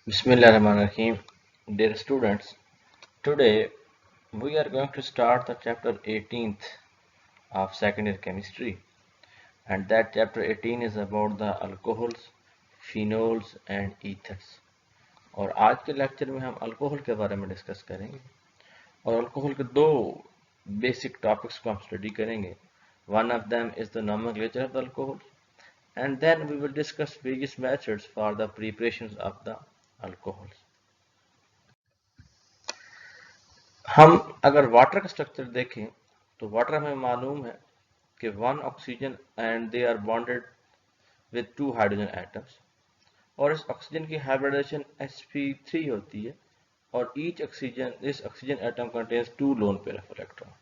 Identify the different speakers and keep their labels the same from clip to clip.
Speaker 1: Bismillahirrahmanirrahim. Dear students, today we are going to start the chapter 18th of second year chemistry, and that chapter 18 is about the alcohols, phenols and ethers. और आज के lecture में हम alcohol के बारे में discuss करेंगे और अल्कोहल के दो बेसिक टॉपिक्स को हम स्टडी करेंगे. One of them is the nomenclature of the alcohol, and then we will discuss various methods for the preparations of the alcohols. हम अगर वाटर का स्ट्रक्चर देखें तो वाटर हमें मालूम है कि one oxygen and they are bonded with two hydrogen atoms, और इस ऑक्सीजन की हाइब्रिडाइजेशन sp3 होती है, और each oxygen this oxygen atom contains two lone pair of electron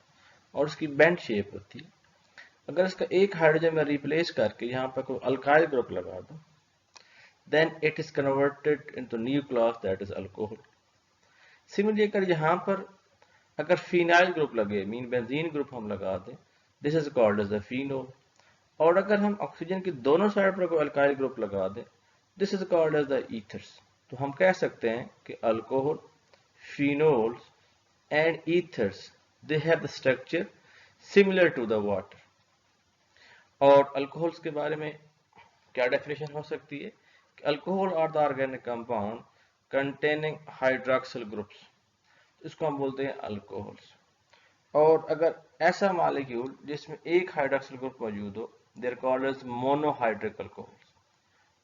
Speaker 1: और इसकी बेंड शेप होती है. अगर इसका एक हाइड्रोजन में रिप्लेस करके यहाँ पर कोई अल्काइल ग्रुप लगा दो, then it is converted into new class that is alcohol. Similarly अगर यहाँ पर अगर फिनाइल ग्रुप लगे, मीन बेंजीन ग्रुप हम लगा दें, this is called as the phenol. और अगर हम ऑक्सीजन की दोनों साइड पर कोई अल्काइल ग्रुप लगा दें, this is called as the ethers. तो हम कह सकते हैं कि alcohol, phenols and ethers they have the structure similar to the water. और अल्कोहल्स के बारे में क्या डेफिनेशन हो सकती है कि alcohol are the organic compound containing hydroxyl groups, इसको हम बोलते हैं अल्कोहल्स. और अगर ऐसा मॉलिक्यूल जिसमें एक हाइड्रोक्सिल ग्रुप मौजूद हो, they're called as monohydric alcohols.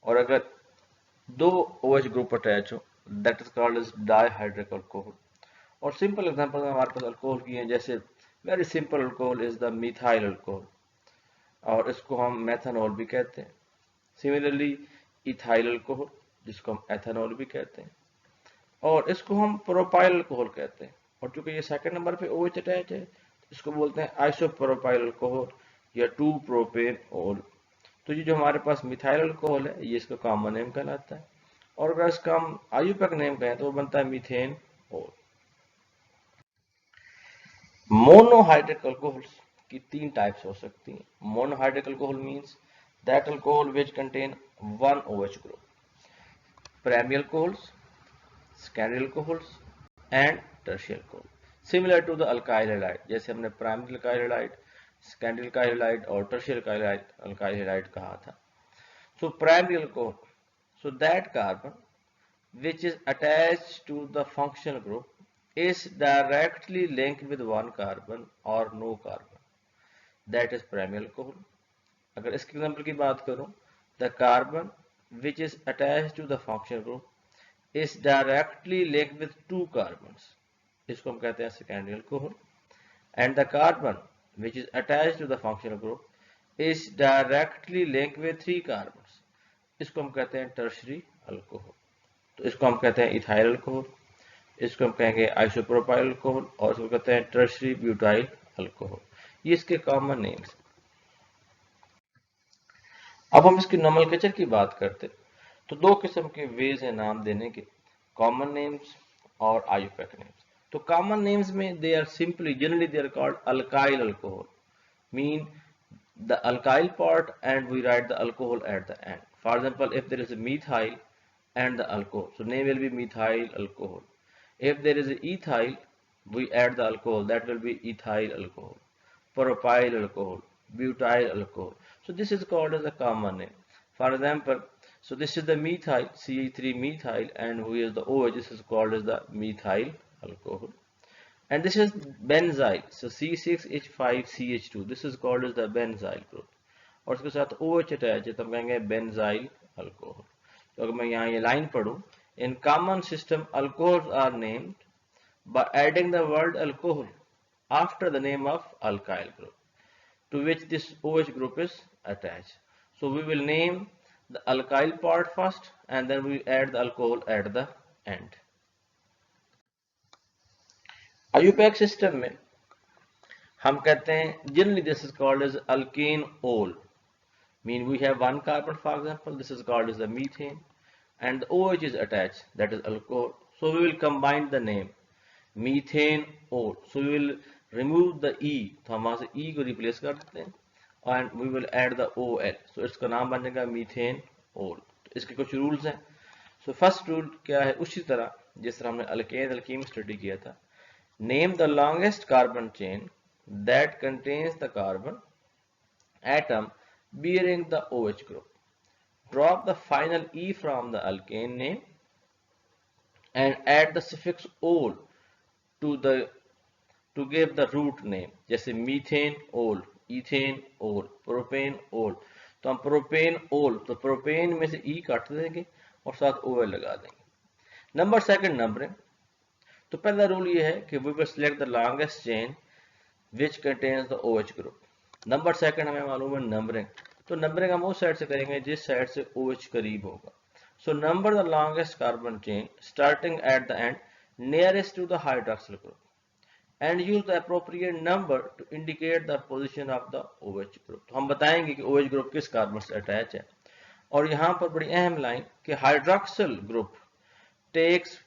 Speaker 1: और अगर दो OH ग्रुप अटैच हो, that is called as dihydric alcohol. और सिंपल एग्जांपल हमारे पास अल्कोहल की हैं, जैसे very simple alcohol is the methyl alcohol, और इसको हम मेथनॉल भी कहते हैं. सिमिलरली इथाइल अल्कोहल, जिसको हम एथेनॉल भी कहते हैं, और इसको हम प्रोपाइल अल्कोहल कहते हैं. और चूंकि ये सेकंड नंबर पे OH अटैच है, इसको बोलते हैं आइसोप्रोपाइल अल्कोहल या 2 प्रोपेन ओल. तो ये जो हमारे पास मिथाइल अल्कोहल है, ये इसका कॉमन नेम कहलाता है. और अगर इसका हम आयुपैक नेम कहें तो वो बनता है मीथेन ओल. मोनोहाइड्रिक अल्कोहल्स की तीन टाइप्स हो सकती हैं. Monohydric alcohol means that alcohol which contain one OH group. Primary alcohols, secondary alcohols and tertiary alcohol. Similar to the alkyl halide, जैसे हमने primary alkyl halide, secondary alkyl halide और tertiary alkyl halide कहा था. So primary alcohol, so that carbon which is attached to the functional group is directly linked with one carbon or no carbon, that is primary alcohol. अगर इसके example की बात करूं, the carbon which is attached to the functional group is directly linked with two carbons, इसको हम कहते हैं secondary alcohol. And the carbon which is attached to the functional group is directly linked with three carbons, इसको हम कहते हैं tertiary alcohol. तो इसको हम कहते हैं इथाइल अल्कोहल, इसको हम कहेंगे आइसोप्रोपाइल अल्कोहल, और इसको कहते हैं टर्शरी ब्यूटाइल अल्कोहल. ये इसके कॉमन नेम्स. अब हम इसकी नोमेनक्लेचर की बात करते तो दो किस्म के वेज हैं नाम देने के, कॉमन नेम्स और आयुपैक नेम्स. तो कॉमन नेम्स में they are simply generally they are called alkyl alcohol, mean the alkyl part and we write the alcohol at the end. For example, if there is a methyl and the alcohol, so name will be methyl alcohol. If there is a ethyl, we add the alcohol, that will be ethyl alcohol, propyl alcohol, butyl alcohol. So this is called as a common name. For example, so this is the methyl, CH3 methyl, and we is the OH, this is called as the methyl alcohol. And this is benzyl, so C6H5CH2, this is called as the benzyl group. और इसके साथ OH attach है तो हम कहेंगे benzyl alcohol. तो अगर मैं यहाँ ये line पढ़ूँ, in common system alcohols are named by adding the word alcohol after the name of alkyl group to which this OH group is attached. So we will name the alkyl part first and then we add the alcohol at the end. IUPAC system में हम कहते हैं generally this is called as alkane ol, mean we have one carbon, for example this is called as the methane, and the OH is attached, that is alcohol. So we will combine the name methane ol, so we will remove the E, तो हम वहां से E को replace कर देते हैं and we will add the OL, so इसका नाम बनेगा methane ol. तो इसके कुछ rules हैं. सो फर्स्ट रूल क्या है, उसी तरह जिस तरह हमने अल्केन एल्कीन में स्टडी किया था, name the longest carbon chain that contains the carbon atom bearing the OH group. Drop the final E from the alkane name and add the suffix ol to give the root name. जैसे methane ओल, ethane ओल, propane ओल। तो हम propane ओल, तो propane में से ई काट देंगे और साथ ओएल लगा देंगे। Number second numbering. तो पहला रूल ये है कि we will select the longest chain which contains the OH group. Number second हमें मालूम है नंबरिंग। तो नंबरिंग हम उस साइड से करेंगे जिस साइड से OH करीब होगा। So number the longest carbon chain starting at the end nearest to the hydroxyl group and use the appropriate number to indicate the position of the OH group। तो हम बताएंगे कि OH ग्रुप किस carbon से attach है। और यहाँ पर बड़ी अहम लाइन कि hydroxyl group takes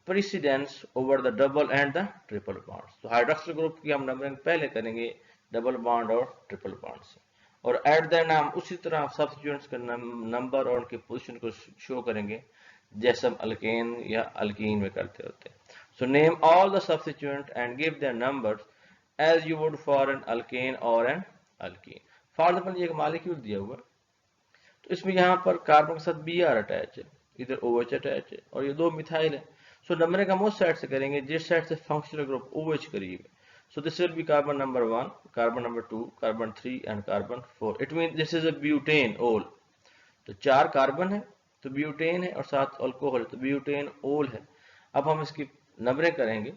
Speaker 1: precedence over the double and the triple bonds. तो हाइड्रॉक्सिल ग्रुप की हम नंबरिंग पहले करेंगे डबल बॉन्ड और ट्रिपल बॉन्ड से, और एट द एंड हम उसी तरह सब्स्टिट्यूएंट्स का नंबर और उनकी पोजीशन को शो करेंगे जैसे हम अल्केन या अल्कीन में करते होते हैं। So name all the substituents and give their numbers as you would for an alkane or an alkene। For example, ये एक मॉलिक्यूल दिया हुआ, तो इसमें यहाँ पर कार्बन के साथ Br अटैच है, इधर OH अटैच है और ये दो मिथाइल है। सो नंबरिंग हम उस साइड से करेंगे जिस साइड से फंक्शनल ग्रुप OH करीब है। So this will be carbon number 1, carbon number 2, carbon 3 and carbon 4। It means this is a butane ol। तो 4 कार्बन है तो ब्यूटेन है और साथ अल्कोहल तो ब्यूटेन ओल है। अब हम इसकी नंबरिंग करेंगे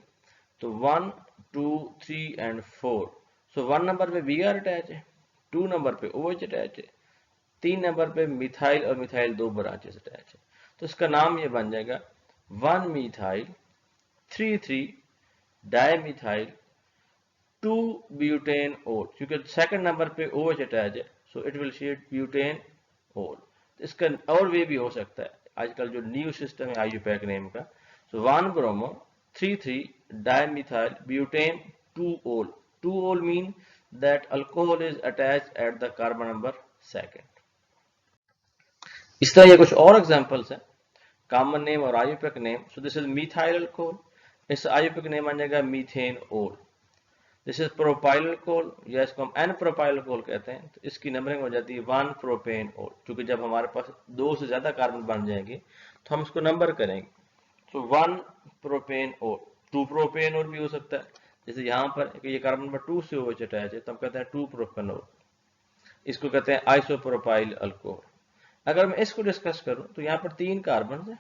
Speaker 1: तो 1, 2, 3 एंड 4। सो 1 नंबर पे Br अटैच है, 2 नंबर पे OH अटैच है, 3 नंबर पे मिथाइल और मिथाइल 2 ब्रांचेस अटैच है। तो इसका नाम ये बन जाएगा 1 मिथाइल 3 डाइमिथाइल 2 ब्यूटेन ओल। क्योंकि सेकंड नंबर पे OH अटैच है so it will shed butane ol. इसका और वे भी हो सकता है, आजकल जो न्यू सिस्टम है आईयूपैक नेम का। सो 1 bromo 3 dimethyl butane 2 ol। 2 ol mean that alcohol is attached at the carbon number second। इस तरह ये कुछ और एग्जांपल्स हैं, कॉमन नेम और IUPAC name. So this is methyl alcohol, इस आईयूपैक नेम आ जाएगा मीथेन ओल। दिस इज प्रोपाइल अल्कोहल या इसको हम एन प्रोपाइल अल्कोहल कहते हैं। तो इसकी नंबरिंग हो जाती है 1 प्रोपेन ओल, क्योंकि जब हमारे पास 2 से ज्यादा कार्बन बन जाएंगे तो हम इसको नंबर करेंगे। तो 1 प्रोपेन ओल, 2 प्रोपेन ओल भी हो सकता है, जैसे यहाँ पर ये कार्बन नंबर 2 से OH अटैच है तो हम कहते हैं 2 प्रोपेनोल, इसको कहते हैं आइसोप्रोपाइल अल्कोहल। अगर मैं इसको डिस्कस करूं तो यहाँ पर 3 कार्बन है,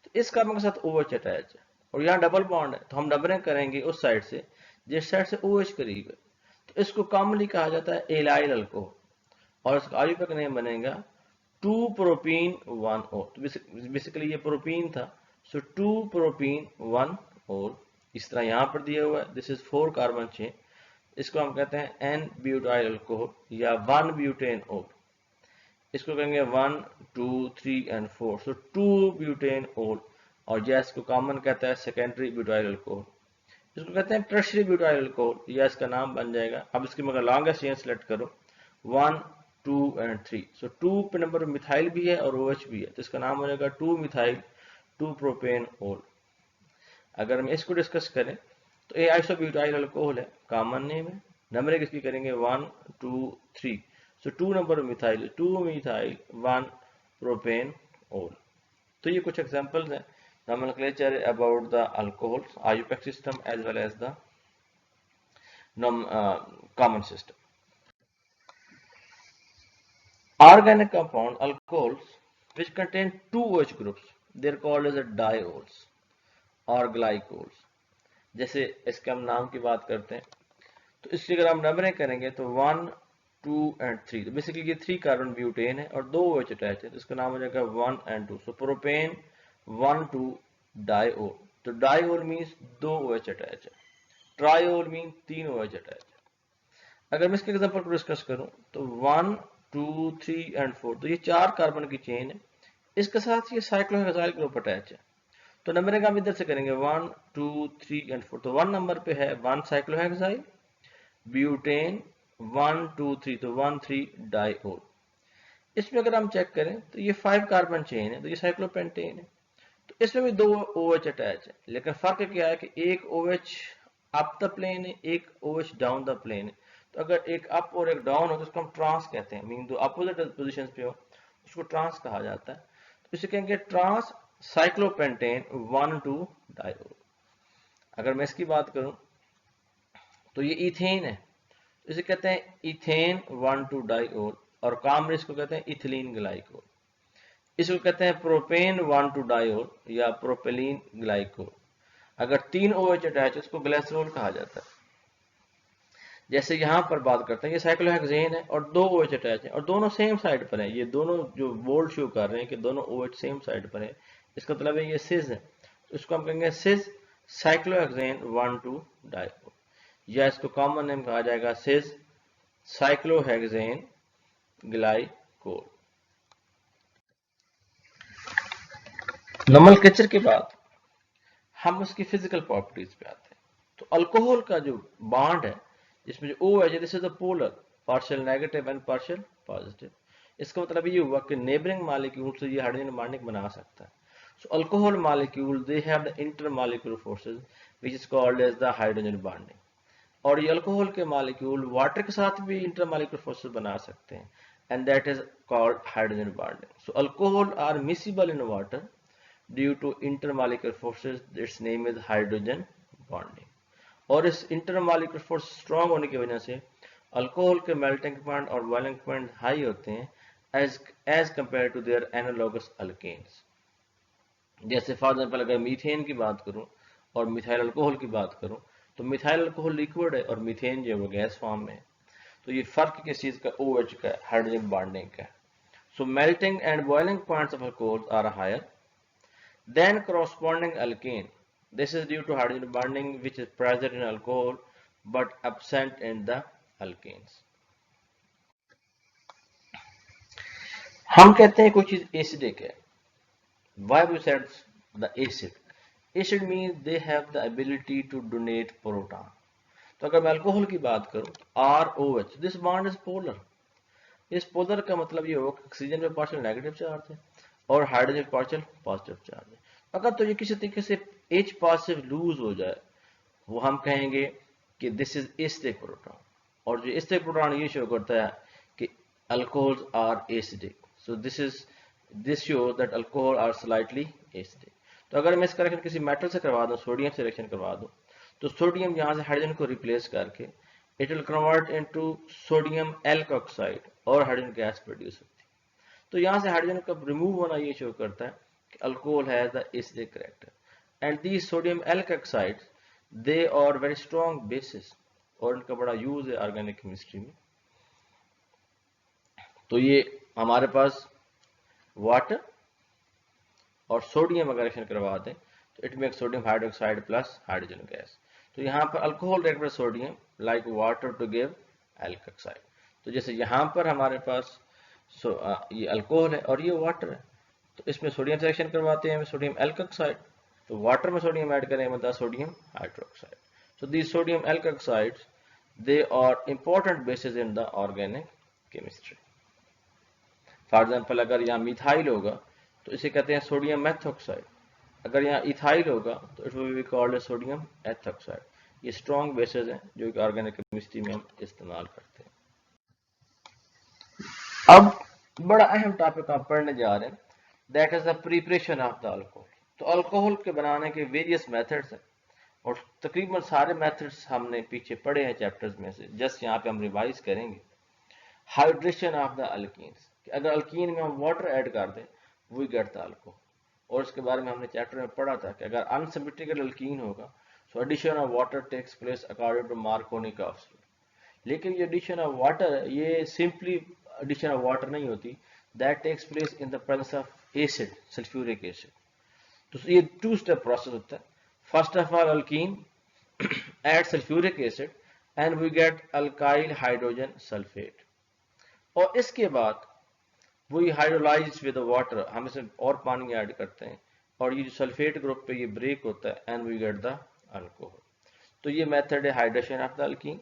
Speaker 1: तो इस कार्बन के साथ OH अटैच है और यहाँ डबल बॉन्ड है, तो हम नंबरिंग करेंगे उस साइड से जिस साइड से OH करीब है। तो इसको कॉमनली कहा जाता है एलाइल अल्कोहल और इसका आईयूपैक नेम बनेगा 2 प्रोपीन 1 ओल। तो बेसिकली ये प्रोपीन था, सो 2 प्रोपीन 1 ओल। इस तरह यहाँ पर दिया हुआ है, दिस इज 4 कार्बन चेन, इसको हम कहते हैं एन ब्यूटाइल अल्कोहल या 1 ब्यूटेन ओल। इसको कहेंगे 1, 2, 3 एंड 4। सो 2 ब्यूटेन ओल, और यह इसको कॉमन कहता है सेकेंडरी ब्यूटाइल अल्कोहल, इसको कहते हैं टर्शियरी ब्यूटाइल अल्कोहल, या इसका नाम बन जाएगा। अब इसकी मगर लॉन्गेस्ट चेन सेलेक्ट करो 1, 2 एंड 3। सो 2 पे नंबर मिथाइल भी है और OH भी है, तो इसका नाम हो जाएगा 2 मिथाइल 2 प्रोपेन ओल। अगर हम इसको डिस्कस करें तो ये आइसोब्यूटाइल अल्कोहल है, कॉमन नेम है। नंबरिंग इसकी करेंगे 1, 2, 3। सो 2 नंबर मिथाइल 2 मिथाइल 1 प्रोपेन ओल। तो ये कुछ एग्जांपल्स हैं nomenclature about the alcohols, IUPAC system as well as the common system। Organic compound alcohols which contain 2 OH groups, they are called as a diols or glycols। जैसे इसके हम नाम की बात करते हैं तो इसकी अगर हम नंबरिंग करेंगे तो 1, 2 एंड 3। तो बेसिकली ये 3 कार्बन ब्यूटेन है और 2 OH अटैच है, तो इसका नाम हो जाएगा 1 एंड 2। So propane 1, 2 diol. तो डाइओल मीन्स 2 OH अटैच है, ट्राइओल मीन 3 OH अटैच है। अगर मैं इसके एग्जांपल को डिस्कस करूं तो 1, 2, 3 एंड 4, तो ये 4 कार्बन की चेन है, इसके साथ ये साइक्लोहेक्साइल ग्रुप अटैच है। तो नंबरिंग हम इधर से करेंगे 1, 2, 3 एंड 4। तो 1 नंबर पे है 1 साइक्लोहेक्साइल ब्यूटेन 1, 2, 3, तो 1, 3 डाइओल। इसमें अगर हम चेक करें तो ये 5 कार्बन चेन है, तो ये साइक्लोपेंटेन है। तो इसमें भी 2 OH अटैच है, लेकिन फर्क क्या है कि एक OH अप द प्लेन है, एक OH डाउन द प्लेन है। तो अगर एक अप और एक डाउन हो तो उसको हम ट्रांस कहते हैं, मीन दो अपोजिट पोजिशन पे हो उसको ट्रांस कहा जाता है। तो इसे कहेंगे ट्रांस साइक्लोपेंटेन 1,2 डायोल। अगर मैं इसकी बात करूं तो ये इथेन है, इसे कहते हैं इथेन 1,2 डायोल, और काम इसको कहते हैं इथिलीन ग्लाइकोल। इसको कहते हैं प्रोपेन 1,2 डायोल या प्रोपेलीन ग्लाइकोल। अगर 3 OH अटैच है उसको ग्लिसरॉल कहा जाता है। जैसे यहां पर बात करते हैं, ये साइक्लोहेक्सेन है और 2 OH अटैच है और दोनों सेम साइड पर है। ये दोनों जो बोल्ड शो कर रहे हैं कि दोनों OH सेम साइड पर है, इसका मतलब है ये सिस है। तो इसको हम कहेंगे सिस साइक्लोहेक्सेन 1,2 डायोल, या इसको कॉमन नेम कहा जाएगा सिस साइक्लोहेक्सेन ग्लाइकोल। नोमेनक्लेचर के बाद हम उसकी फिजिकल प्रॉपर्टीज पे आते हैं। तो अल्कोहल का जो बॉन्ड है, जिसमें जो O है, this is the polar, partial negative and partial positive. इसका मतलब ये हुआ कि नेबरिंग मॉलिक्यूल से ये हाइड्रोजन बॉन्डिंग बना सकता है। So alcohol molecule they have the intermolecular forces which is called as the hydrogen bonding. और ये अल्कोहल के मॉलिक्यूल वाटर के साथ भी इंटरमॉलिक्यूलर फोर्सेस बना सकते हैं, and that is called hydrogen bonding. So alcohol are miscible in water due to intermolecular forces, its name is hydrogen bonding। और इस intermolecular force स्ट्रॉन्ग होने की वजह से अल्कोहल के मेल्टिंग पॉइंट और बॉइलिंग पॉइंट हाई होते हैं as compared to their analogous alkanes। जैसे फॉर एग्जाम्पल अगर मीथेन की बात करूं और मिथाइल अल्कोहल की बात करूं, तो मिथाइल अल्कोहल लिक्विड है और मीथेन जो है वो गैस फॉर्म में है। तो ये फर्क किस चीज का, OH का, हाइड्रोजन बॉन्डिंग का। So melting and boiling points of alcohol are higher then corresponding alkane. This is due to hydrogen bonding which is present in alcohol but absent in the alkanes। हम कहते हैं कोई चीज acidic है। Why we said the acid? Acid means they have the ability to donate proton। तो अगर मैं alcohol की बात करूं, ROH, this bond is polar। इस पोलर का मतलब ये होगा ऑक्सीजन में पार्शियल नेगेटिव चार्ज है और हाइड्रोजन पार्शियल पॉजिटिव चार्ज है। अगर तो ये किसी तरीके से H पॉजिटिव लूज हो जाए, वो हम कहेंगे कि दिस इज एसिडिक प्रोटॉन। और जो एसिडिक प्रोटॉन ये शो करता है कि alcohols are acidic. So this show that alcohol are slightly acidic. तो अगर मैं इसका रिएक्शन किसी मेटल से करवा दूं, सोडियम से रिएक्शन करवा दूं, तो सोडियम यहां से हाइड्रोजन को रिप्लेस करके it will convert into sodium alkoxide और हाइड्रोजन गैस प्रोड्यूस होती है। तो यहां से हाइड्रोजन का रिमूव होना ये शो करता है कि alcohol has the acidic character, and these sodium alkoxides they are very strong bases, और इनका बड़ा यूज है ऑर्गेनिक केमिस्ट्री में। तो ये हमारे पास वाटर और सोडियम अगर रिएक्शन करवा दें तो it make sodium hydroxide plus hydrogen gas. तो यहाँ पर alcohol react with sodium like water to give alkoxide. तो जैसे यहाँ पर हमारे पास ये अल्कोहल है और ये वाटर है, तो इसमें सोडियम से रिएक्शन करवाते हैं सोडियम एल्कोक्साइड, तो वाटर में सोडियम ऐड करें मतलब sodium hydroxide. So these sodium alkoxides, they are important bases in the organic chemistry। For example अगर यहाँ मिथाइल होगा तो इसे कहते हैं सोडियम मेथॉक्साइड, अगर यहाँ इथाइल होगा तो it will be called sodium ethoxide. ये स्ट्रॉन्ग बेसेस हैं जो कि ऑर्गेनिक केमिस्ट्री में हम इस्तेमाल करते हैं। अब बड़ा अहम टॉपिक हम पढ़ने जा रहे हैं, that is the preparation of the alcohol. तो अल्कोहल के बनाने के वेरियस मेथड्स हैं और तकरीबन सारे मेथड्स हमने पीछे पढ़े हैं चैप्टर्स में से, जस्ट यहाँ पे हम रिवाइज करेंगे। हाइड्रेशन ऑफ द अल्कीन्स, अगर अल्कीन में हम वाटर ऐड कर दें वी गेट द अल्कोहल, और इसके बारे में हमने चैप्टर में पढ़ा था कि अगर अनसिमेट्रिकल अल्कीन होगा so addition of water takes place according to Markovnikov. लेकिन ये एडिशन ऑफ वाटर, ये सिंपली एडिशन ऑफ वाटर नहीं होती, that takes place in the presence of acid, sulphuric acid. तो ये 2 स्टेप प्रोसेस होता है। First of all, alkene add sulfuric acid and we get alkyl hydrogen sulfate, और इसके बाद we hydrolyze with the water, हम इसमें और पानी ऐड करते हैं और ये जो सल्फेट ग्रुप पे ये ब्रेक होता है and we get the alcohol। तो ये मेथड है हाइड्रेशन ऑफ द अल्कीन।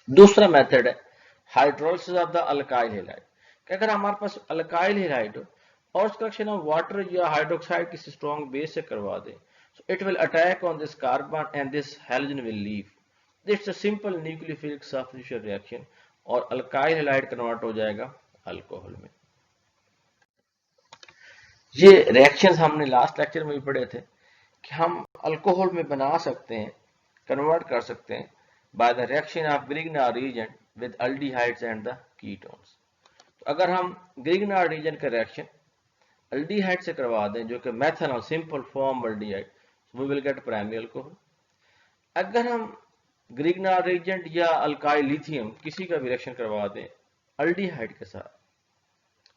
Speaker 1: दूसरा मेथड है hydrolysis of the alkyl halide. कि अगर हमारे पास अल्काइल हैलाइड हो और उसका रिएक्शन हम वाटर या हाइड्रोक्साइड किसी स्ट्रॉन्ग बेस से करवा दें, so it will attack on this carbon and this halogen will leave. It's a simple nucleophilic substitution reaction और अल्काइल हैलाइड कन्वर्ट हो जाएगा अल्कोहल में। ये रिएक्शंस हमने लास्ट लेक्चर में भी पढ़े थे कि हम अल्कोहल में बना सकते हैं, कन्वर्ट कर सकते हैं by the reaction of Grignard reagent with aldehydes and the ketones. तो अगर हम ग्रिग्नार रीजेंट का रिएक्शन अल्डिहाइड से करवा दें जो कि methanol simple formaldehyde, we will get primary alcohol. अगर हम ग्रिग्नार रीजेंट या अल्काइल लिथियम किसी का भी रिएक्शन करवा दें अल्डिहाइड के साथ,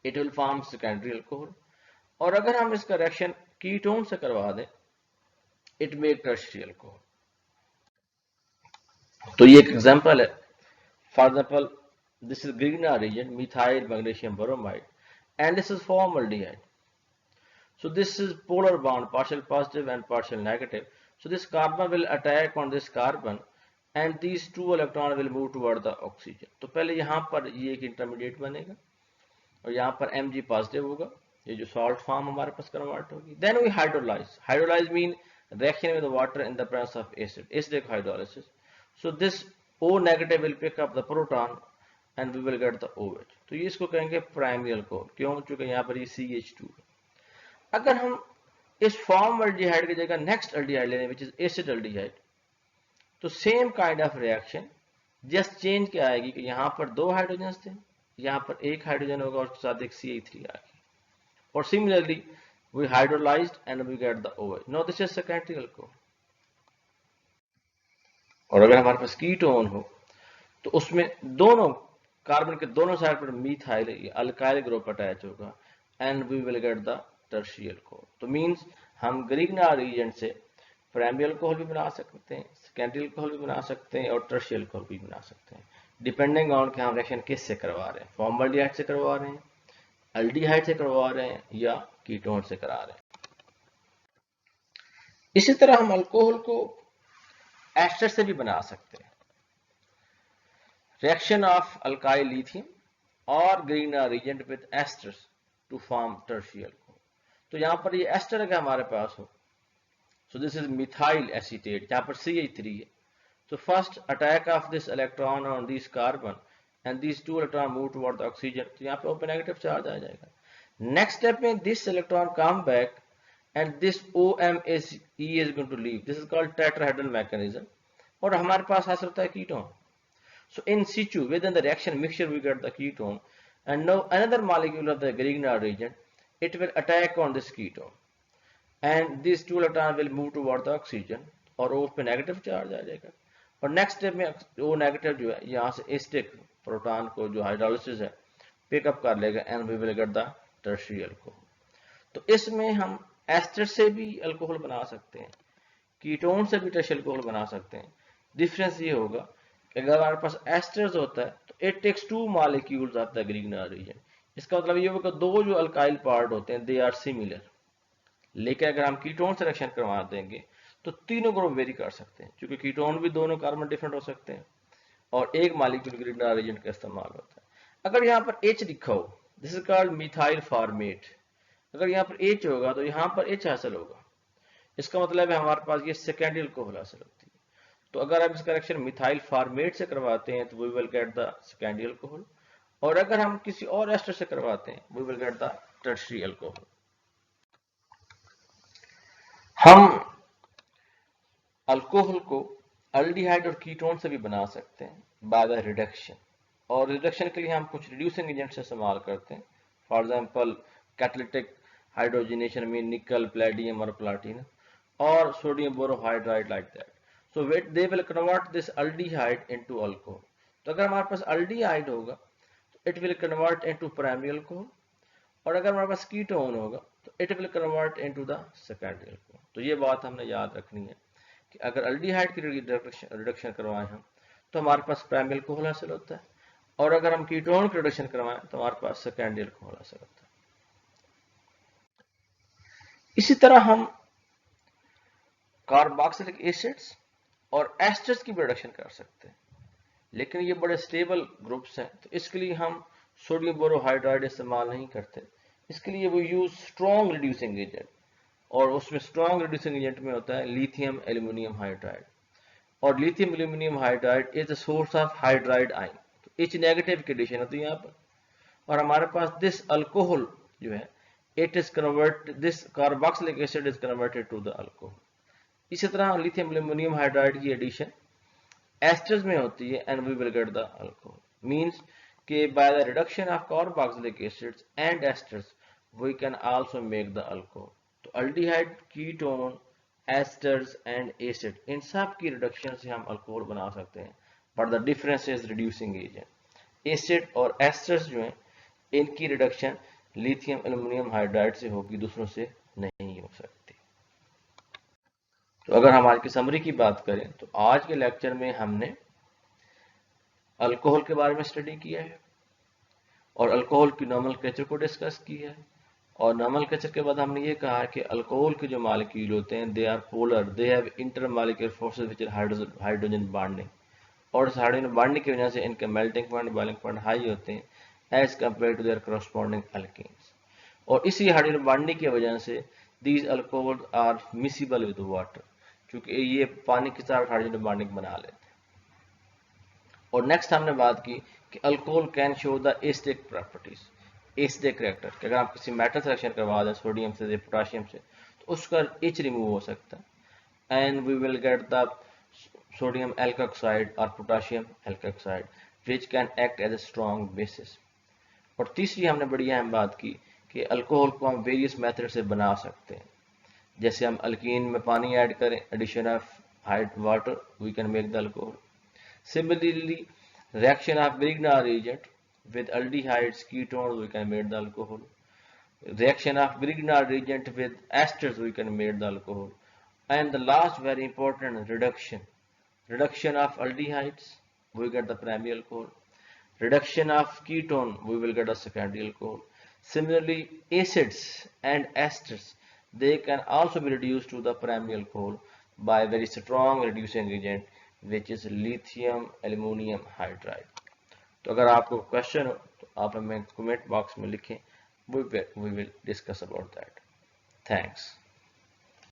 Speaker 1: it will form secondary alcohol. और अगर हम इसका रिएक्शन कीटोन से करवा दें, इट मेक टर्शियरी अल्कोहल। तो ये एक एग्जांपल है। For example this is Grignard reagent methyl magnesium bromide and this is formaldehyde. So this is polar bond, partial positive and partial negative. So this carbon will attack on this carbon and these two electron will move toward the oxygen. तो पहले यहाँ पर ये एक intermediate बनेगा और यहाँ पर Mg पॉजिटिव होगा, ये जो सॉल्ट फॉर्म हमारे पास कन्वर्ट होगी। Then we hydrolyze. Hydrolyze mean reaction with the water in the presence of acid. Acidic hydrolysis. So this O negative will pick up the proton and we will get the OH. तो ये इसको कहेंगे primary alcohol. क्यों? चूंकि यहाँ पर ये CH2 है। अगर हम इस फॉर्म अल्डिहाइड की जगह नेक्स्ट अल्डिहाइड लेने विच इज एसिड अल्डिहाइड, तो same kind of reaction, just change क्या आएगी कि यहाँ पर 2 हाइड्रोजन थे, यहाँ पर 1 हाइड्रोजन होगा और उसके साथ एक CH3 आ गई। और similarly we hydrolysed and we get the OH. No this is secondary alcohol. और अगर हमारे पास कीटोन हो तो उसमें दोनों कार्बन के दोनों साइड पर मिथाइल अल्काइल ग्रुप अटैच होगा and we will get the tertiary alcohol. तो मींस हम ग्रिग्नार रीजेंट से प्राइमरी अल्कोहल भी बना सकते हैं, सेकेंडरी अल्कोहल भी बना सकते हैं और टर्शियरी अल्कोहल भी बना सकते हैं, डिपेंडिंग ऑन कि हम रिएक्शन किस से करवा रहे हैं, फॉर्मल्डिहाइड से करवा रहे हैं, अल्डिहाइड से करवा रहे हैं या कीटोन से करा रहे हैं। इसी तरह हम अल्कोहल को एस्टर से भी बना सकते हैं। Reaction of alkyl lithium or Grignard reagent with esters to form tertiary alcohol. तो यहाँ पर ये एस्टर अगर हमारे पास हो, so this is methyl acetate, यहाँ पर CH3 है, so first attack of this electron on this carbon and these two electron move toward the oxygen, तो यहाँ पे open negative charge आ जाएगा। Next step में this electron come back and this OM is going to leave, this is called tetrahedral mechanism, और हमारे पास हासिल होता है ketone. So in situ within the reaction mixture we get the ketone and now another molecule of the Grignard reagent, it will attack on this ketone and these two electrons will move toward the oxygen और उस पे negative charge आ जाएगा। और next step में वो negative जो है यहाँ से एसिडिक प्रोटॉन को जो हाइड्रोलिसिस है पिकअप कर लेगा and we will get the tertiary alcohol. तो इसमें हम एस्टर से भी अल्कोहल बना सकते हैं, कीटोन से भी टर्शियरी अल्कोहल बना सकते हैं। डिफरेंस ये होगा अगर हमारे पास एस्टर्स होता है तो it takes 2 molecules of the Grignard reagent. इसका मतलब ये होगा दो जो अल्काइल पार्ट होते हैं दे आर सिमिलर, लेकिन अगर हम कीटोन से रिएक्शन करवा देंगे तो तीनों ग्रुप वेरी कर सकते हैं, क्योंकि कीटोन भी दोनों कार्बन डिफरेंट हो सकते हैं और एक मॉलिक्यूल ग्रिग्नार रीजन का इस्तेमाल होता है। अगर यहाँ पर H लिखा हो, this is called methyl formate, अगर यहाँ पर H होगा तो यहाँ पर H हासिल होगा, इसका मतलब है हमारे पास ये सेकेंडरी अल्कोहल हासिल होती है। तो अगर आप इसका रिएक्शन मिथाइल फॉर्मेट से करवाते हैं तो we will get the secondary alcohol, और अगर हम किसी और एस्टर से करवाते हैं we will get the tertiary alcohol. हम अल्कोहल को अल्डिहाइड और कीटोन से भी बना सकते हैं बाय द रिडक्शन, और रिडक्शन के लिए हम कुछ रिड्यूसिंग एजेंट से इस्तेमाल करते हैं। फॉर एग्जांपल कैटालिटिक हाइड्रोजनेशन में निकल, प्लेडियम और प्लाटिनम, और sodium borohydride like that. So they will convert this aldehyde into alcohol. तो अगर हमारे पास aldehyde होगा तो it will convert into primary alcohol, और अगर हमारे पास कीटोन होगा तो it will convert into the secondary alcohol। तो ये बात हमने याद रखनी है कि अगर aldehyde की रिडक्शन करवाएं हम तो हमारे पास प्राइमरी अल्कोहल हासिल होता है, और अगर हम कीटोन की रिडक्शन करवाएं तो हमारे पास सेकेंडरी अल्कोहल हासिल होता है। इसी तरह हम कार्बोक्सिलिक एसिड्स और एस्टर्स की भी रिडक्शन कर सकते हैं, लेकिन ये बड़े स्टेबल ग्रुप्स हैं तो इसके लिए हम सोडियम बोरोहाइड्राइड इस्तेमाल नहीं करते। इसके लिए वो यूज स्ट्रॉन्ग रिड्यूसिंग एजेंट, और उसमें स्ट्रॉन्ग रिड्यूसिंग एजेंट में होता है लिथियम एल्यूमिनियम हाइड्राइड। और lithium aluminium hydride is the source of hydride ion, तो H नेगेटिव की एडिशन होती है यहाँ पर। और हमारे पास दिस अल्कोहल जो है, it is convert, this carboxylic acid is converted to the alcohol. इसी तरह लिथियम एल्यूमिनियम हाइड्राइड की एडिशन एस्टर्स में होती है, and we will get the alcohol. Means कि by the reduction of carboxylic acids and esters we can also make the alcohol. तो aldehyde, ketone, esters and acid, इन सब की reduction से हम अल्कोहल बना सकते हैं, but the difference is reducing agent. Acid और एस्टर्स जो हैं, इनकी रिडक्शन लिथियम एल्यूमिनियम हाइड्राइड से होगी, दूसरों से नहीं हो सकती। तो अगर हम आज की समरी की बात करें तो आज के लेक्चर में हमने अल्कोहल के बारे में स्टडी किया है, और अल्कोहल की नोमेनक्लेचर को डिस्कस किया है। और नोमेनक्लेचर के बाद हमने ये कहा कि अल्कोहल के जो मॉलिक्यूल होते हैं, they are polar, they have intermolecular forces which are hydrogen bonding, और इस हाइड्रोजन बॉन्डिंग की वजह से इनके melting point, boiling point high होते हैं as compare to their corresponding alkanes. और इसी हाइड्रोजन बॉन्डिंग की वजह से these alcohol are miscible with water, क्योंकि ये पानी के साथ हाइड्रोजन बॉन्डिंग बना लेते हैं। और नेक्स्ट हमने बात की कि alcohol can show the acidic properties, acidic character, कि अगर आप किसी मेटल सिलेक्शन करवा दें सोडियम से, पोटाशियम से, तो उसका एच रिमूव हो सकता है, and we will get the sodium alkoxide और potassium alkoxide which can act as a strong bases. और तीसरी हमने बड़ी अहम बात की कि अल्कोहल को हम वेरियस मेथड से बना सकते हैं, जैसे हम अल्कीन में पानी ऐड करें, addition of height water, we can make the alcohol. Similarly, reaction of Grignard reagent with aldehydes, ketones, we can make the alcohol. Reaction of Grignard reagent with esters, we can make the alcohol. And the last very important, reduction. Reduction of aldehydes, we get the primary alcohol. Reduction of ketone, we will get a secondary alcohol. Similarly, acids and esters, they can also be reduced to the primary alcohol by very strong reducing agent, which is lithium aluminum hydride. तो अगर आपको question हो तो आप हमें comment box में लिखें, we will discuss about that. Thanks.